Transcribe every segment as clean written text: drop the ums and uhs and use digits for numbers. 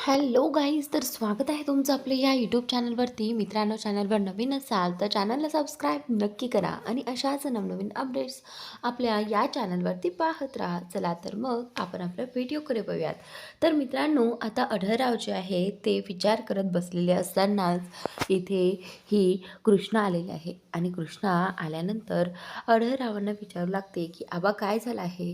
Hello guys, तर स्वागत आहे तुमचं आपल्या या यूट्यूब चॅनलवरती. मित्रांनो, चॅनलवर नवीन असाल तर चॅनलला सबस्क्राईब नक्की करा आणि अशाच नवनवीन अपडेट्स आपल्या या चॅनलवरती पाहत राहा. चला तर मग आपण आपल्या व्हिडिओकडे बघूयात. तर मित्रांनो, आता आढळराव जे आहे ते विचार करत बसलेले असतानाच इथे ही कृष्णा आलेली आहे आणि कृष्णा आल्यानंतर आढळरावांना विचारू लागते की आबा काय झालं आहे,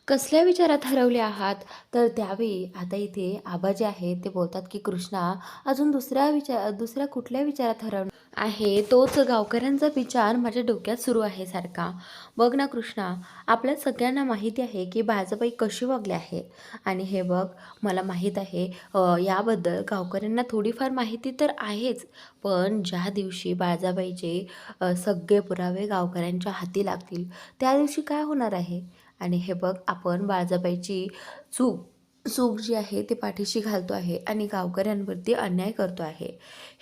कसल्या विचारात हरवले आहात. तर त्यावेळी आता इथे आबा जे आहे ते बोलतात की कृष्णा अजून दुसऱ्या कुठल्या विचारात हरवणे आहे, तोच गावकऱ्यांचा विचार माझ्या डोक्यात सुरू आहे सारखा. बघ ना कृष्णा, आपल्या सगळ्यांना माहिती आहे की बाळाबाई कशी वागली आहे. आणि हे बघ, मला माहीत आहे याबद्दल गावकऱ्यांना थोडीफार माहिती तर आहेच, पण ज्या दिवशी बाळाबाईचे सगळे पुरावे गावकऱ्यांच्या हाती लागतील त्या दिवशी काय होणार आहे. आणि हे बघ, आपण बाळाबाईची चूक चूक जी आहे ते पाठीशी घालतो आहे आणि गावकऱ्यांवरती अन्याय करतो आहे.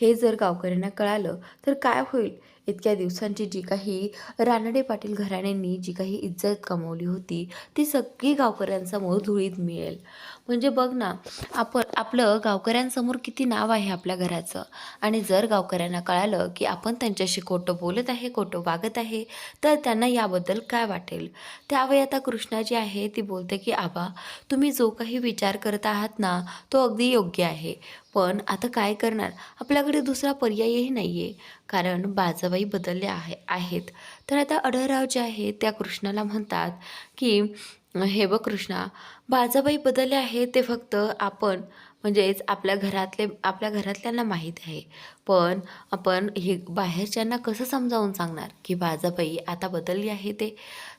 हे जर गावकऱ्यांना कळालं तर काय होईल. इतक्या दिवसांची जी काही रानडे पाटील घराण्यांनी जी काही इज्जत कमावली होती ती सगळी गावकऱ्यांसमोर धुळीत मिळेल. म्हणजे बघ ना, आपलं गावकऱ्यांसमोर किती नाव आहे आपल्या घराचं. आणि जर गावकऱ्यांना कळालं की आपण त्यांच्याशी खोटं बोलत आहे, खोटं वागत आहे, तर त्यांना याबद्दल काय वाटेल. त्यावेळी आता कृष्णा जी आहे ती बोलते की आबा, तुम्ही जो काही विचार करत आहात ना तो अगदी योग्य आहे, पण आता काय करणार, आपल्याकडे दुसरा पर्यायही नाही आहे, कारण बाजाबाई बदलले आहेत. तर आता आढळराव जे आहे त्या कृष्णाला म्हणतात की हे बघ कृष्णा, बाजाबाई बदलले आहेत ते फक्त आपण म्हणजेच आपल्या घरातल्यांना माहीत आहे, पण आपण हे बाहेरच्यांना कसं समजावून सांगणार की बाजाबाई आता बदलली आहे ते.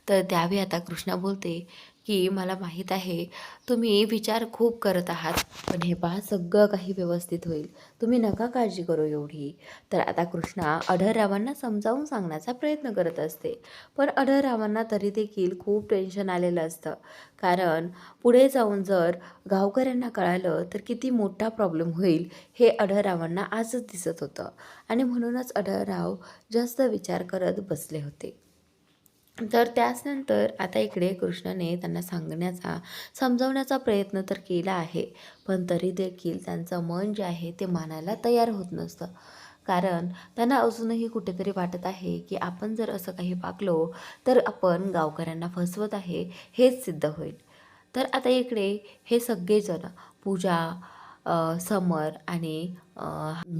तर त्यावेळी आता कृष्णा बोलते की मला माहीत आहे तुम्ही विचार खूप करत आहात, पण हे पहा सगळं काही व्यवस्थित होईल, तुम्ही नका काळजी करू एवढी. तर आता कृष्णा आढळरावांना समजावून सांगण्याचा प्रयत्न करत असते, पण आढळरावांना तरी देखील खूप टेन्शन आलेलं असतं, कारण पुढे जाऊन जर गावकऱ्यांना कळालं तर किती मोठा प्रॉब्लेम होईल हे आढळरावांना आजच दिसत होतं. आणि म्हणूनच आढळराव जास्त विचार करत बसले होते. तर त्याचनंतर आता इकडे कृष्णाने त्यांना समजावण्याचा प्रयत्न तर केला आहे, पण तरी देखील त्यांचं मन जे आहे ते मानायला तयार होत नसतं, कारण त्यांना अजूनही कुठेतरी वाटत आहे की आपण जर असं काही वागलो तर आपण गावकऱ्यांना फसवत आहे हेच सिद्ध होईल. तर आता इकडे हे सगळेजण पूजा, समर आणि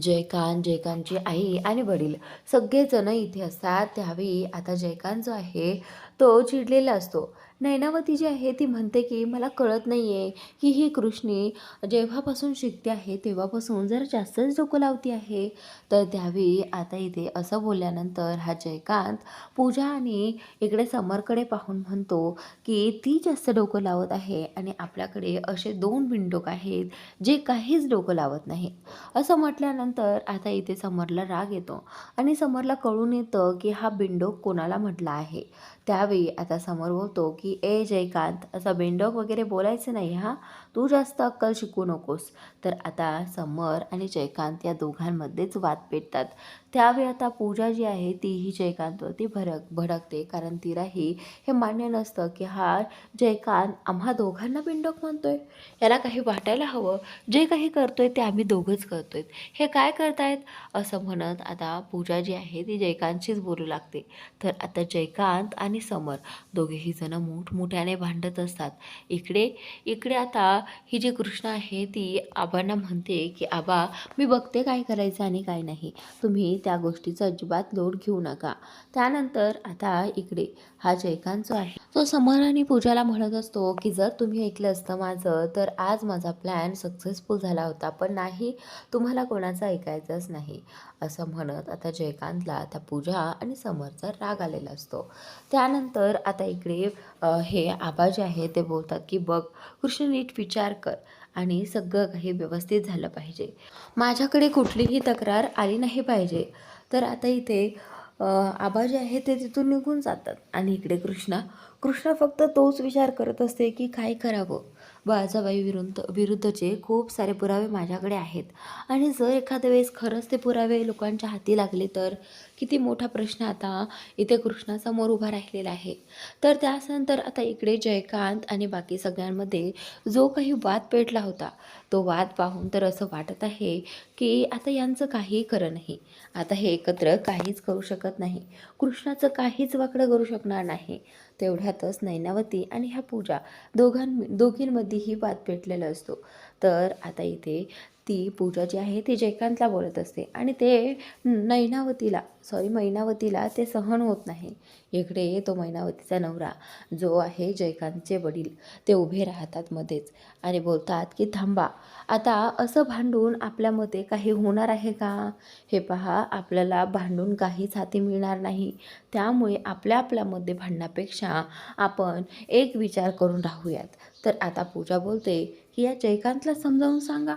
जयकांतची आई आणि वडील सगळेजण इथे असतात. त्यावेळी आता जयकांत जो आहे तो चिडलेला असतो. नैनावती जी आहे ती म्हणते की मला कळत नाही आहे की ही कृष्णी जेव्हापासून शिकते आहे तेव्हापासून जरा जास्तच डोकं लावती आहे. तर त्यावेळी आता इथे असं बोलल्यानंतर हा जयकांत पूजा आणि इकडे समरकडे पाहून म्हणतो की ती जास्त डोकं लावत आहे आणि आपल्याकडे असे 2 बिनडोक आहेत जे काहीच डोकं लावत नाही. असं म्हटल्यानंतर आता इथे समरला राग येतो आणि समरला कळून येतं की हा बिनडोक कोणाला म्हटला आहे. त्यावेळी आता समर बोलतो की ए जयकांत, असा बिनडोक वगैरे बोलायचं नाही हां, तू जास्त अक्कल शिकू नकोस. तर आता समर आणि जयकांत या दोघांमध्येच वाद पेटतात. त्यावेळी आता पूजा जी आहे तीही जयकांतवरती भडकते, कारण तिलाही हे मान्य नसतं की हा जयकांत आम्हा दोघांना बिनडोक म्हणतोय. याला काही वाटायला हवं, जे काही करतोय ते आम्ही दोघंच करतोय, हे काय करतायत असं म्हणत आता पूजा जी आहे ती जयकांतशीच बोलू लागते. तर आता जयकांत आणि समर दोघेही जण मोठमोठ्याने भांडत असतात. इकडे इकडे आता ही जी कृष्णा आहे ती आबांना म्हणते की आबा, मी बघते काय करायचं आणि काय नाही, तुम्ही त्या गोष्टीचा अजिबात लोड घेऊ नका. त्यानंतर आता इकडे हा जयकांत जो आहे तो समर आणि पूजाला म्हणत असतो की जर तुम्ही ऐकलं असतं माझं तर आज माझा प्लॅन सक्सेसफुल झाला होता, पण नाही, तुम्हाला कोणाचं ऐकायचंच नाही. असं म्हणत आता जयकांतला त्या पूजा आणि समरचा राग आलेला असतो. त्यानंतर आता इकडे हे आबा जे आहे ते बोलतात की बघ कृष्ण, नीट विचार कर आणि सगळं काही व्यवस्थित झालं पाहिजे, माझ्याकडे कुठलीही तक्रार आली नाही पाहिजे. तर आता इथे आबा जे आहे ते तिथून निघून जातात आणि इकडे कृष्णा फक्त तोच विचार करत असते की काय करावं. बाळजाबाई विरुद्धचे खूप सारे पुरावे माझ्याकडे आहेत आणि जर एखाद्या वेळेस खरंच ते पुरावे लोकांच्या हाती लागले तर किती मोठा प्रश्न आता इथे कृष्णासमोर उभा राहिलेला आहे. तर त्यानंतर आता इकडे जयकांत आणि बाकी सगळ्यांमध्ये जो काही वाद पेटला होता, तो वाद पाहून तर असं वाटत आहे की आता यांचं काहीही खरं नाही. आता हे एकत्र काहीच करू शकत नाही. कृष्णाचं काहीच वाकडं करू शकणार नाही. तेवढ्यातच नैनावती आणि ह्या पूजा दोघींमध्येही वाद पेटलेला असतो. तर आता इथे ती पूजा जी आहे ती जयकांतला बोलत असते आणि ते मैनावतीला ते सहन होत नाही. इकडे तो मैनावतीचा नवरा जो आहे जयकांतचे वडील ते उभे राहतात मध्येच आणि बोलतात की थांबा, आता असं भांडून आपल्यामध्ये काही होणार आहे का? हे पहा, आपल्याला भांडून काहीच हाती मिळणार नाही. त्यामुळे आपल्यामध्ये भांडण्यापेक्षा आपण एक विचार करून राहूयात. तर आता पूजा बोलते की या जयकांतला समजावून सांगा.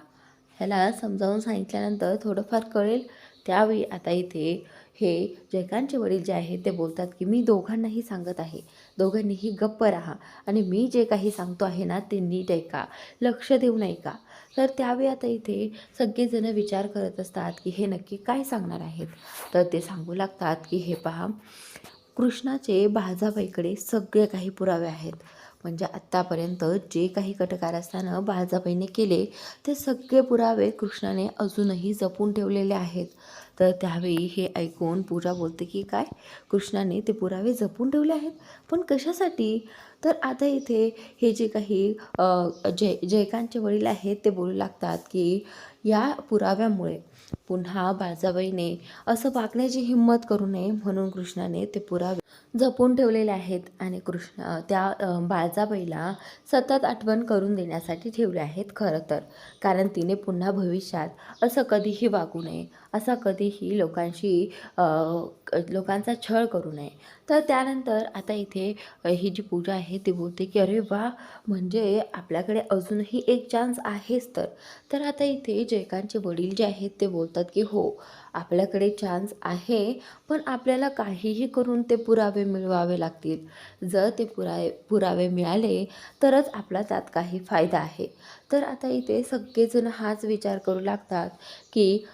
ह्याला समजावून सांगितल्यानंतर थोडंफार कळेल. त्यावेळी आता इथे हे जयकांतचे वडील जे आहेत ते बोलतात की मी दोघांनाही सांगत आहे, दोघांनीही गप्प राहा आणि मी जे काही सांगतो आहे ना ते नीट ऐका, लक्ष देऊ नये का. तर त्यावेळी आता इथे सगळेजण विचार करत असतात की हे नक्की काय सांगणार आहेत. तर ते सांगू लागतात की हे पहा, कृष्णाचे बाळजाबाईकडे सगळे काही पुरावे आहेत. म्हणजे आत्तापर्यंत जे काही कटकारस्थानं बाळजाबाईने केले ते सगळे पुरावे कृष्णाने अजूनही जपून ठेवलेले आहेत. तर त्यावेळी हे ऐकून पूजा बोलते की काय, कृष्णाने ते पुरावे जपून ठेवले आहेत, पण कशासाठी? तर आता इथे हे जे काही जयकांतचे वडील आहेत ते बोलू लागतात की या पुराव्यामुळे पुन्हा बाळजाबाईने असं वागण्याची हिंमत करू नये म्हणून कृष्णाने ते पुरावे जपून ठेवलेले आहेत आणि बाळजाबाईला सतत आठवण करून देण्यासाठी ठेवले आहेत खरं तर. कारण तिने पुन्हा भविष्यात असं कधीही वागू नये, असा कधीही लोकांचा छळ करू नये. तर त्यानंतर आता इथे ही जी पूजा आहे ती बोलते की अरे वा, म्हणजे आपल्याकडे अजूनही एक चान्स आहेच तर. तर आता इथे जयकांतचे वडील जे आहेत ते बोलतात की हो, आपल्याकडे चान्स आहे, पण आपल्याला काहीही करून ते पुरावे मिळवावे लागतील. जर ते पुरावे मिळाले तरच आपला त्यात काही फायदा आहे. तर आता इथे सगळेजण हाच विचार करू लागतात की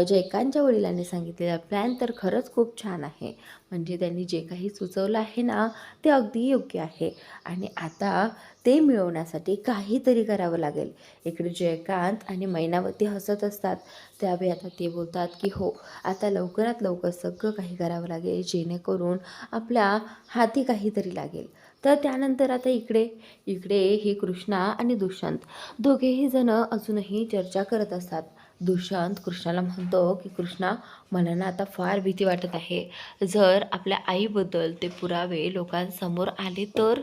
जयकांतच्या वडिलांनी सांगितलेला प्लॅन तर खरंच खूप छान आहे. म्हणजे त्यांनी जे काही सुचवलं आहे ना ते अगदी योग्य आहे आणि आता ते मिळवण्यासाठी काहीतरी करावं लागेल. इकडे जयकांत आणि मैनावती हसत असतात. त्यावेळी आता ते बोलतात की हो, आता लवकरात लवकर सगळं काही करावं लागेल जेणेकरून आपल्या हाती काहीतरी लागेल. तर त्यानंतर आता इकडे इकडे ही कृष्णा आणि दुष्यंत दोघेही जण अजूनही चर्चा करत असतात. दुष्यंत कृष्णाला म्हणतो की कृष्णा, मला ना आता फार भीती वाटत आहे. जर आपल्या आईबद्दल ते पुरावे लोकांसमोर आले तर.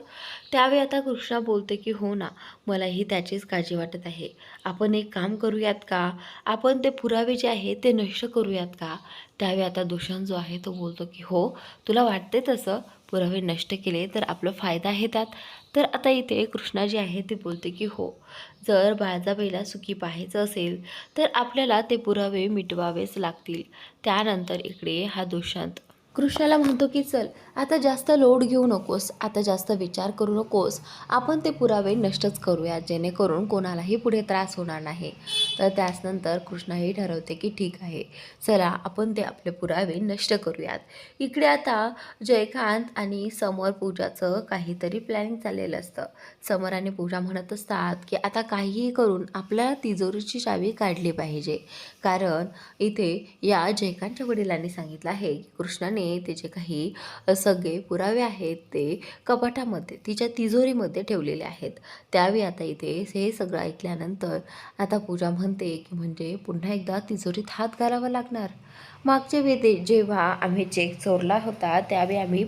त्यावेळी आता कृष्णा बोलते की हो ना, मलाही त्याचीच काळजी वाटत आहे. आपण एक काम करूयात का, आपण ते पुरावे जे आहे ते नष्ट करूयात का. त्यावेळी आता दुष्यंत जो आहे तो बोलतो की हो, तुला वाटते तसं, पुरावे नष्ट केले तर आपला फायदा आहे त्यात. तर आता इथे कृष्णा जी आहे ती बोलते की हो, जर बाळजाबाईला सुखी पाहायचं असेल तर आपल्याला ते पुरावे मिटवावेच लागतील. त्यानंतर इकडे हा दुष्यंत कृष्णाला म्हणतो की चल, आता जास्त लोड घेऊ नकोस, आता जास्त विचार करू नकोस, आपण ते पुरावे नष्टच करूया जेणेकरून कोणालाही पुढे त्रास होणार नाही. तर त्याचनंतर कृष्णाही ठरवते की ठीक आहे, चला आपण ते आपले पुरावे नष्ट करूयात. इकडे आता जयकांत आणि समर पूजाचं काहीतरी प्लॅनिंग चाललेलं असतं. समर आणि पूजा म्हणत असतात की आता काहीही करून आपल्या तिजोरीची चावी काढली पाहिजे. कारण इथे या जयकांतच्या वडिलांनी सांगितलं आहे की कृष्णाने ते जे काही सगळे पुरावे आहेत ते कपाटामध्ये तिच्या तिजोरीमध्ये ठेवलेले आहेत. त्यावेळी आता इथे हे सगळं ऐकल्यानंतर आता पूजा म्हणते की म्हणजे पुन्हा एकदा तिजोरीत हात घालावा लागणार. मागच्या वेळी जेव्हा आम्ही चेक चोरला होता त्यावेळी आम्ही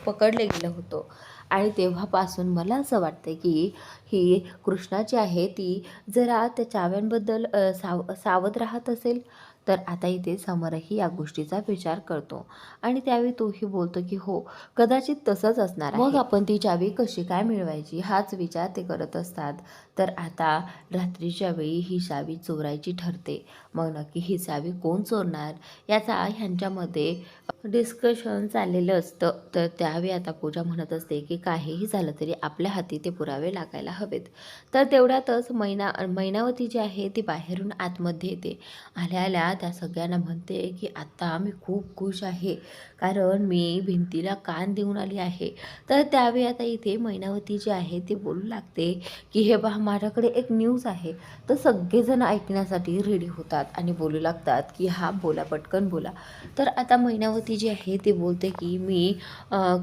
पकडले गेलो होतो आणि तेव्हापासून मला असं वाटतं की ही कृष्णाची आहे ती जरा त्या चाव्यांबद्दल सावध राहत असेल. तर आता इथे समरही या गोष्टीचा विचार करतो आणि त्यावेळी तोही बोलतो की हो, कदाचित तसंच असणार आहे. मग आपण ती चावी कशी काय मिळवायची हाच विचार ते करत असतात. तर आता रात्रीच्या वेळी ही चावी चोरायची ठरते. मग नक्की ही चावी कोण चोरणार याचा ह्यांच्यामध्ये डिस्कशन चाललेलं असतं. तर त्यावेळी आता पूजा म्हणत असते की काहीही झालं तरी आपल्या हाती ते पुरावे लागायला हवेत. तर तेवढ्यातच मैनावती जी आहे ती बाहेरून आतमध्ये येते. आल्या आल्या त्या सगळ्यांना म्हणते की आता मी खूप खुश आहे, कारण मी भिंतीला कान देऊन आली आहे. तर त्यावेळी आता इथे मैनावती जी आहे ती बोलू लागते की हे पहा, माझ्याकडे एक न्यूज आहे. तर सगळेजण ऐकण्यासाठी रेडी होतात आणि बोलू लागतात की हा बोला, पटकन बोला. तर आता मैनावती जी आहे ती बोलते की मी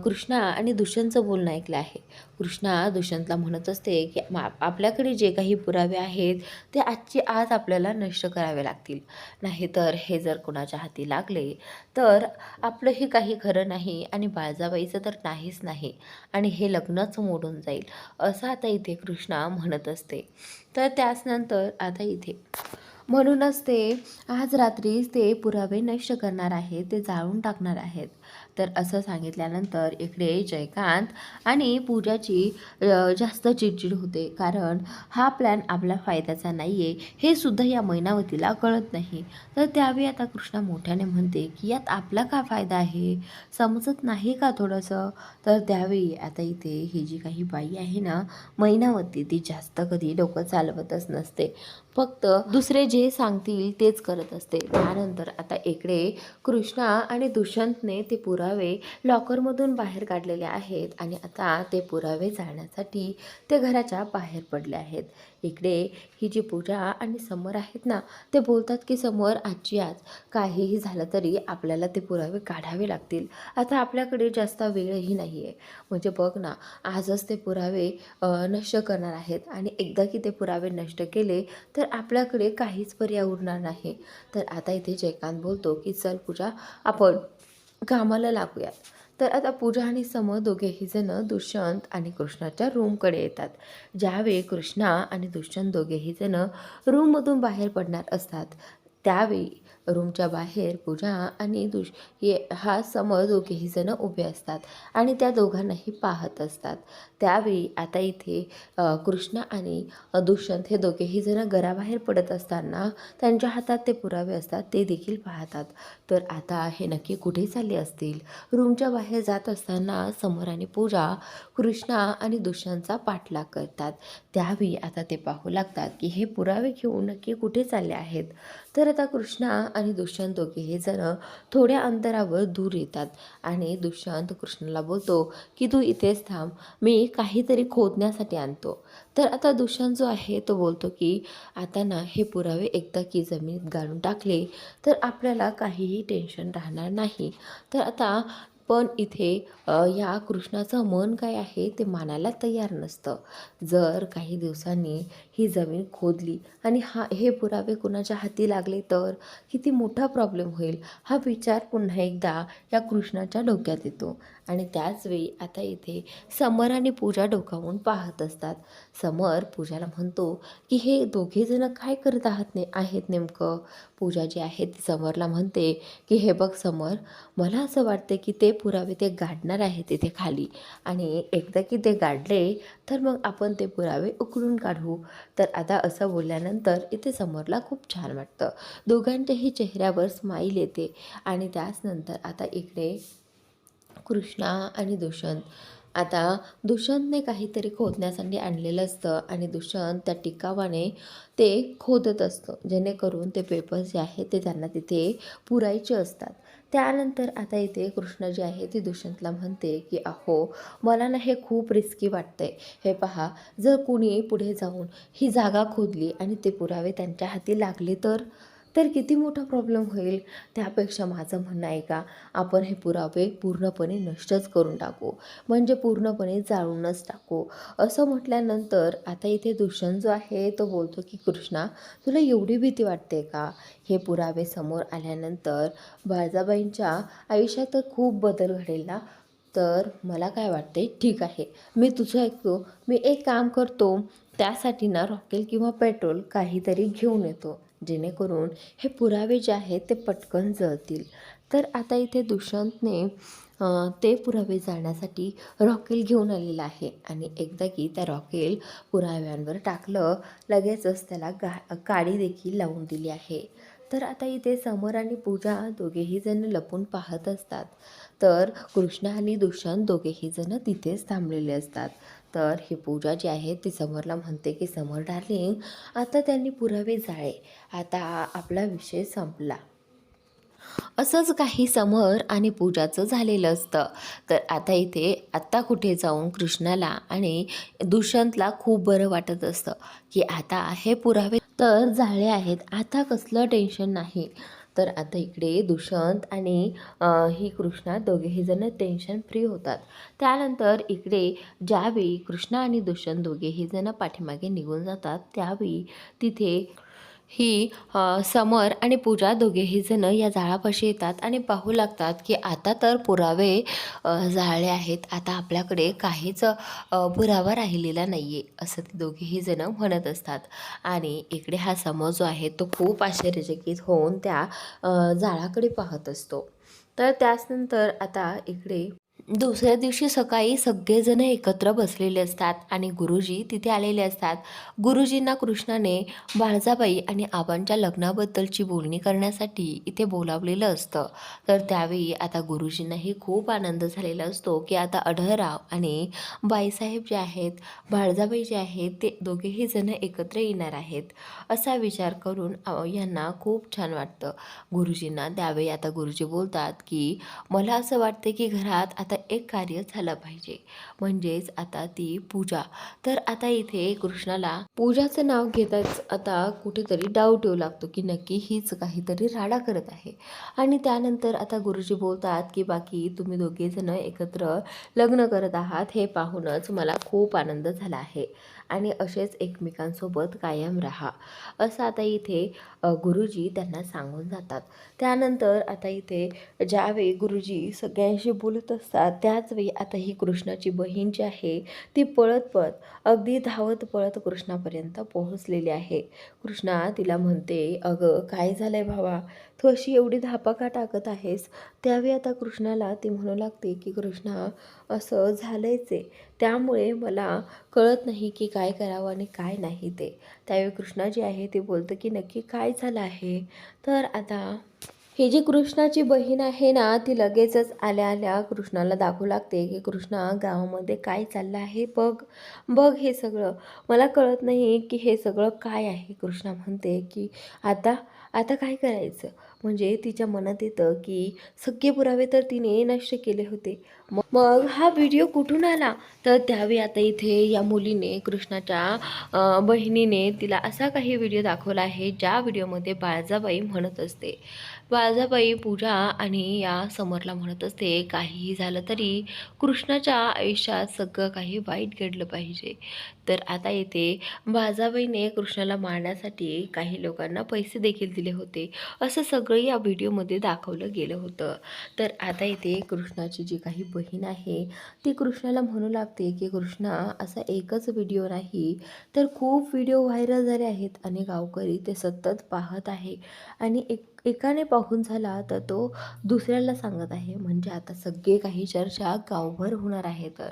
कृष्णा आणि दुष्यंतचं बोलणं ऐकलं आहे. कृष्णा दुष्यंतला म्हणत असते की आपल्याकडे जे काही पुरावे आहेत ते आजची आज आपल्याला नष्ट करावे लागतील, नाहीतर हे जर कोणाच्या हाती लागले तर आपलंही काही खरं नाही आणि बाळजाबाईचं तर नाहीच नाही आणि हे लग्नच मोडून जाईल, असं आता इथे कृष्णा म्हणत असते. तर त्याच नंतर आता इथे म्हणूनच ते आज रात्रीच ते पुरावे नष्ट करणार आहेत, ते जाळून टाकणार आहेत. तर असं सांगितल्यानंतर इकडे जयकांत आणि पूजाची जास्त चिडचिड होते, कारण हा प्लॅन आपल्या फायद्याचा नाही आहे हे सुद्धा या मैनावतीला कळत नाही. तर त्यावेळी आता कृष्णा मोठ्याने म्हणते की यात आपला का फायदा आहे, समजत नाही का थोडंसं. तर त्यावेळी आता इथे ही जी काही बाई आहे ना मैनावती, ती जास्त कधी डोकं चालवतच नसते, फक्त दुसरे जे सांगतील तेच करत असते. त्यानंतर आता इकडे कृष्णा आणि दुष्यंतने ते पुरावे लॉकरमधून बाहेर काढलेले आहेत आणि आता ते पुरावे जाळण्यासाठी ते घराच्या बाहेर पडले आहेत. इकडे ही जी पूजा आणि समर आहेत ना, ते बोलतात की समर, आजची आज काहीही झालं तरी आपल्याला ते पुरावे काढावे लागतील. आता आपल्याकडे जास्त वेळही नाही आहे, म्हणजे बघ ना, आजच ते पुरावे नष्ट करणार आहेत आणि एकदा की ते पुरावे नष्ट केले तर आपल्याकडे काहीच पर्याय उरणार नाही. तर आता इथे जयकांत बोलतो की चल पूजा, आपण कामाला लागूयात. तर आता पूजा आणि समर दोघेही जण दुष्यंत आणि कृष्णाच्या रूमकडे येतात. ज्यावेळी कृष्णा आणि दुष्यंत दोघेही जण रूममधून बाहेर पडणार असतात, त्यावेळी रूमच्या बाहेर पूजा आणि हा समर दोघेही जण उभे असतात आणि त्या दोघांनाही पाहत असतात. त्यावेळी आता इथे कृष्णा आणि दुष्यंत हे दोघेही जण घराबाहेर पडत असताना त्यांच्या हातात ते पुरावे असतात, ते देखील पाहतात. तर आता हे नक्की कुठे चालले असतील. रूमच्या बाहेर जात असताना समर आणि पूजा कृष्णा आणि दुष्यंतचा पाठलाग करतात. त्यावेळी आता ते पाहू लागतात की हे पुरावे घेऊन नक्की कुठे चालले आहेत. तर आता कृष्णा आणि दुष्यंत दोघेही जण थोड्या अंतरावर दूर येतात आणि दुष्यंत कृष्णाला बोलतो की तू इथेच थांब, मी काहीतरी खोदण्यासाठी आणतो. तर आता दुष्यंत जो आहे तो बोलतो की आता ना, हे पुरावे एकदा की जमिनीत गाडून टाकले तर आपल्याला काहीही टेन्शन राहणार नाही. तर आता पण इथे या कृष्णाचं मन काय आहे ते मानायला तयार नसतं. जर काही दिवसांनी ही जमीन खोदली आणि हे पुरावे कुणाच्या हाती लागले तर किती मोठा प्रॉब्लेम होईल, हा विचार पुन्हा एकदा या कृष्णाच्या डोक्यात येतो. आणि त्याचवेळी आता इथे समर आणि पूजा डोकावून पाहत असतात. समर पूजाला म्हणतो की हे दोघेजणं काय करत आहेत नेमकं. पूजा जी आहे ती समरला म्हणते की हे बघ समर, मला असं वाटतं की ते पुरावे ते गाडणार आहेत तिथे खाली, आणि एकदा की ते गाडले तर मग आपण ते पुरावे उकळून काढू. तर आता असं बोलल्यानंतर इथे समरला खूप छान वाटतं, दोघांच्याही चेहऱ्यावर स्माईल येते. आणि त्याचनंतर आता इकडे कृष्णा आणि दुष्यंत, आता दुष्यंतने काहीतरी खोदण्यासाठी आणलेलं असतं आणि दुष्यंत त्या टिकावाने ते खोदत असतं, जेणेकरून ते पेपर्स जे आहेत ते त्यांना तिथे पुरायचे असतात. त्यानंतर आता इथे कृष्णा जी आहे ती दुष्यंतला म्हणते की अहो, मला ना हे खूप रिस्की वाटतंय. हे पहा, जर कुणी पुढे जाऊन ही जागा खोदली आणि ते पुरावे त्यांच्या हाती लागले तर किती मोठा प्रॉब्लेम होईल. त्यापेक्षा माझं म्हणणं आहे का, आपण हे पुरावे पूर्णपणे नष्टच करून टाकू, म्हणजे पूर्णपणे जाळूनच टाकू. असं म्हटल्यानंतर आता इथे दुष्यंत जो आहे तो बोलतो की कृष्णा, तुला एवढी भीती वाटते का. हे पुरावे समोर आल्यानंतर बाळजाबाईंच्या आयुष्यात खूप बदल घडेल ना. तर मला काय वाटते, ठीक आहे, मी तुझं ऐकतो. मी एक काम करतो, त्यासाठी ना रॉकेल किंवा पेट्रोल काहीतरी घेऊन येतो, जेणेकरून हे पुरावे जे आहेत ते पटकन जळतील. तर आता इथे दुष्यंतने ते पुरावे जाळण्यासाठी रॉकेल घेऊन आलेला आहे आणि एकदा की त्या रॉकेल पुराव्यांवर टाकलं, लगेचच त्याला काडी देखील लावून दिली आहे. तर आता इथे समर आणि पूजा दोघेही जण लपून पाहत असतात. तर कृष्ण आणि दुष्यंत दोघेही जण तिथेच थांबलेले असतात. तर ही पूजा जी आहे ती समरला म्हणते की समर डार्लिंग, आता त्यांनी पुरावे जाळे, आता आपला विषय संपला. असंच काही समर आणि पूजाचं झालेलं असतं. तर आता इथे आत्ता कुठे जाऊन कृष्णाला आणि दुष्यंतला खूप बरं वाटत असतं की आता हे पुरावे तर झाले आहेत, आता कसलं टेन्शन नाही. तर आता इकडे दुष्यंत आणि ही कृष्णा दोघेही जण टेन्शन फ्री होतात. त्यानंतर इकडे ज्यावेळी कृष्णा आणि दुष्यंत दोघेही जण पाठीमागे निघून जातात, त्यावेळी तिथे ही समर आणि पूजा दोघेही जण या जाळापाशी येतात आणि पाहू लागतात की आता तर पुरावे जाळले आहेत, आता आपल्याकडे काहीच पुरावा राहिलेला नाही आहे, असं ते दोघेही जण म्हणत असतात. आणि इकडे हा समर जो आहे तो खूप आश्चर्यचकित होऊन त्या जाळाकडे पाहत असतो. तर त्याचनंतर आता इकडे दुसऱ्या दिवशी सकाळी सगळेजण एकत्र बसलेले असतात आणि गुरुजी तिथे आलेले असतात. गुरुजींना कृष्णाने बाळजाबाई आणि आबांच्या लग्नाबद्दलची बोलणी करण्यासाठी इथे बोलावलेलं असतं. तर त्यावेळी आता गुरुजींनाही खूप आनंद झालेला असतो की आता अढळराव आणि बाईसाहेब जे आहेत, बाळजाबाई जे आहेत, ते दोघेही जण एकत्र येणार आहेत, असा विचार करून यांना खूप छान वाटतं. गुरुजींना त्यावेळी आता गुरुजी बोलतात की मला असं वाटते की घरात आता एक कार्य झालं पाहिजे, म्हणजेच आता ती पूजा. तर आता इथे कृष्णाला पूजाचं नाव घेताच आता कुठेतरी डाऊट येऊ लागतो की नक्की हीच काहीतरी राडा करत आहे. आणि त्यानंतर आता गुरुजी बोलतात की बाकी तुम्ही दोघेजण एकत्र लग्न करत आहात हे पाहूनच मला खूप आनंद झाला आहे आणि असेच एकमेकांसोबत कायम राहा, असं आता इथे गुरुजी त्यांना सांगून जातात. त्यानंतर आता इथे ज्यावेळी गुरुजी सगळ्यांशी बोलत असतात, त्याचवेळी आता ही कृष्णाची बहीण जी आहे ती पळत पळत अगदी धावत पळत कृष्णापर्यंत पोहोचलेली आहे. कृष्णा तिला म्हणते, अगं काय झालंय भावा, तू अशी एवढी धापा का टाकत आहेस? त्यावेळी आता कृष्णाला ती म्हणू लागते की कृष्णा, असं झालंयच आहे, त्यामुळे मला कळत नाही की काय करावं आणि काय नाही ते. त्यावेळी कृष्णा जी आहे ती बोलतं की नक्की काय झालं आहे? तर आता ही जी कृष्णाची बहीण आहे ना, ती लगेचच आल्या आल्या कृष्णाला दाखवू लागते की कृष्णा, गावामध्ये काय चाललं आहे बघ, बघ हे सगळं, मला कळत नाही की हे सगळं काय आहे. कृष्णा म्हणते की आता आता काय करायचं? म्हणजे तिच्या मनात येतं की सगळे पुरावे तर तिने नष्ट केले होते, मग हा व्हिडिओ कुठून आला? तर त्यावेळी आता इथे या मुलीने कृष्णाच्या बहिणीने तिला असा काही व्हिडिओ दाखवला आहे, ज्या व्हिडिओमध्ये बाळजाबाई म्हणत असते, बाळजाबाई पूजा आणि या समरला म्हणत असते, काहीही झालं तरी कृष्णाच्या आयुष्यात सगळं काही वाईट घडलं पाहिजे. तर आता इथे बाळजाबाईने कृष्णाला मारण्यासाठी काही लोकांना पैसे देखील दिले होते, असं सगळं या व्हिडिओमध्ये दाखवलं गेलं होतं. तर आता इथे कृष्णाची जी काही बहीण आहे ती कृष्णाला म्हणू लागते की कृष्णा, असा एकच व्हिडिओ नाही तर खूप व्हिडिओ व्हायरल झाले आहेत आणि गावकरी ते सतत पाहत आहे आणि एकाने पाहून झाला तर तो दुसऱ्याला सांगत आहे, म्हणजे आता सगळे काही चर्चा गावभर होणार आहे. तर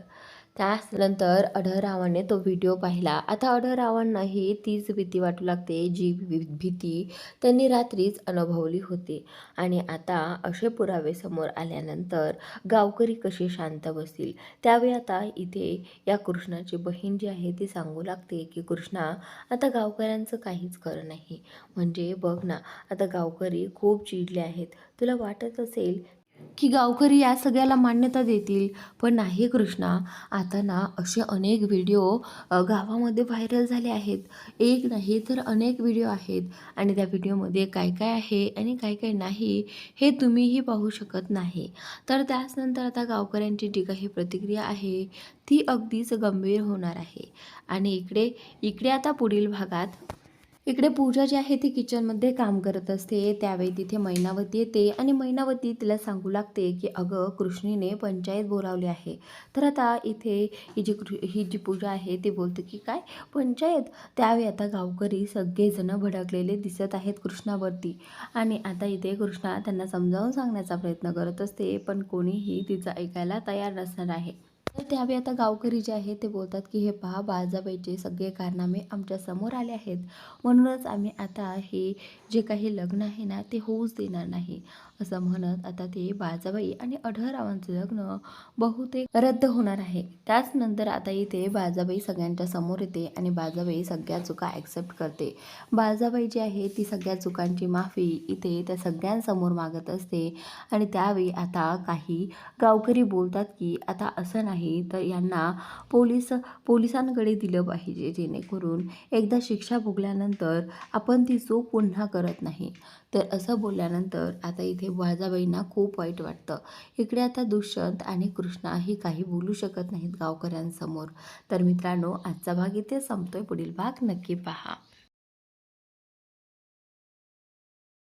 त्यानंतर अढळरावाने तो व्हिडिओ पाहिला. आता अढळरावांनाही तीच भीती वाटू लागते, जी भीती त्यांनी रात्रीच अनुभवली होती. आणि आता असे पुरावे समोर आल्यानंतर गावकरी कसे शांत बसतील? त्यावेळी आता इथे या कृष्णाची बहीण जी आहे ती सांगू लागते की कृष्णा, आता गावकऱ्यांचं काहीच खरं नाही, म्हणजे बघ ना, आता गावकरी खूप चिडले आहेत. तुला वाटत असेल की गावकरी या सगळ्याला मान्यता देतील, पण नाही कृष्णा, आता ना असे अनेक व्हिडिओ गावामध्ये व्हायरल झाले आहेत. एक नाही तर अनेक व्हिडिओ आहेत आणि त्या व्हिडिओमध्ये काय काय आहे आणि काय काय नाही हे तुम्हीही पाहू शकत नाही. तर त्याचनंतर आता गावकऱ्यांची जी काही प्रतिक्रिया आहे ती अगदीच गंभीर होणार आहे. आणि इकडे इकडे आता पुढील भागात इकडे पूजा जी आहे ती किचनमध्ये काम करत असते. त्यावेळी तिथे मैनावती येते आणि मैनावती तिला सांगू लागते, की "अगं, कृष्णीने पंचायत बोलावली आहे." तर आता इथे ही जी पूजा आहे ती बोलते, की "काय पंचायत?" त्यावेळी आता गावकरी सगळेजण भडकलेले दिसत आहेत कृष्णावरती आणि आता इथे कृष्णा त्यांना समजावून सांगण्याचा प्रयत्न करत असते, पण कोणीही तिचं ऐकायला तयार नसणार आहे. तर त्यावेळी आता गावकरी जे आहे ते बोलतात, की "हे पहा, बाळजाबाईचे सगळे कारनामे आमच्या समोर आले आहेत. म्हणूनच आम्ही आता हे जे काही लग्न आहे ना ते होऊच देणार नाही." असं म्हणत आता ते बाळजाबाई आणि आढळरावांचं लग्न बहुतेक रद्द होणार आहे. त्याच नंतर आता इथे बाळजाबाई सगळ्यांच्या समोर येते आणि बाळजाबाई सगळ्या चुका ॲक्सेप्ट करते. बाळजाबाई जी आहे ती सगळ्या चुकांची माफी इथे त्या सगळ्यांसमोर मागत असते आणि त्यावेळी आता काही गावकरी बोलतात, की आता असं नाही तर यांना पोलिसांकडे दिलं पाहिजे, जेणेकरून एकदा शिक्षा भोगल्यानंतर आपण ती चूक पुन्हा करत नाही. तर असं बोलल्यानंतर आता इथे वाजाबाईंना खूप वाईट वाटतं. इकडे आता दुष्यंत आणि कृष्णा ही काही बोलू शकत नाहीत गावकऱ्यांसमोर. तर मित्रांनो, आजचा भाग इथे संपतोय. पुढील भाग नक्की पहा.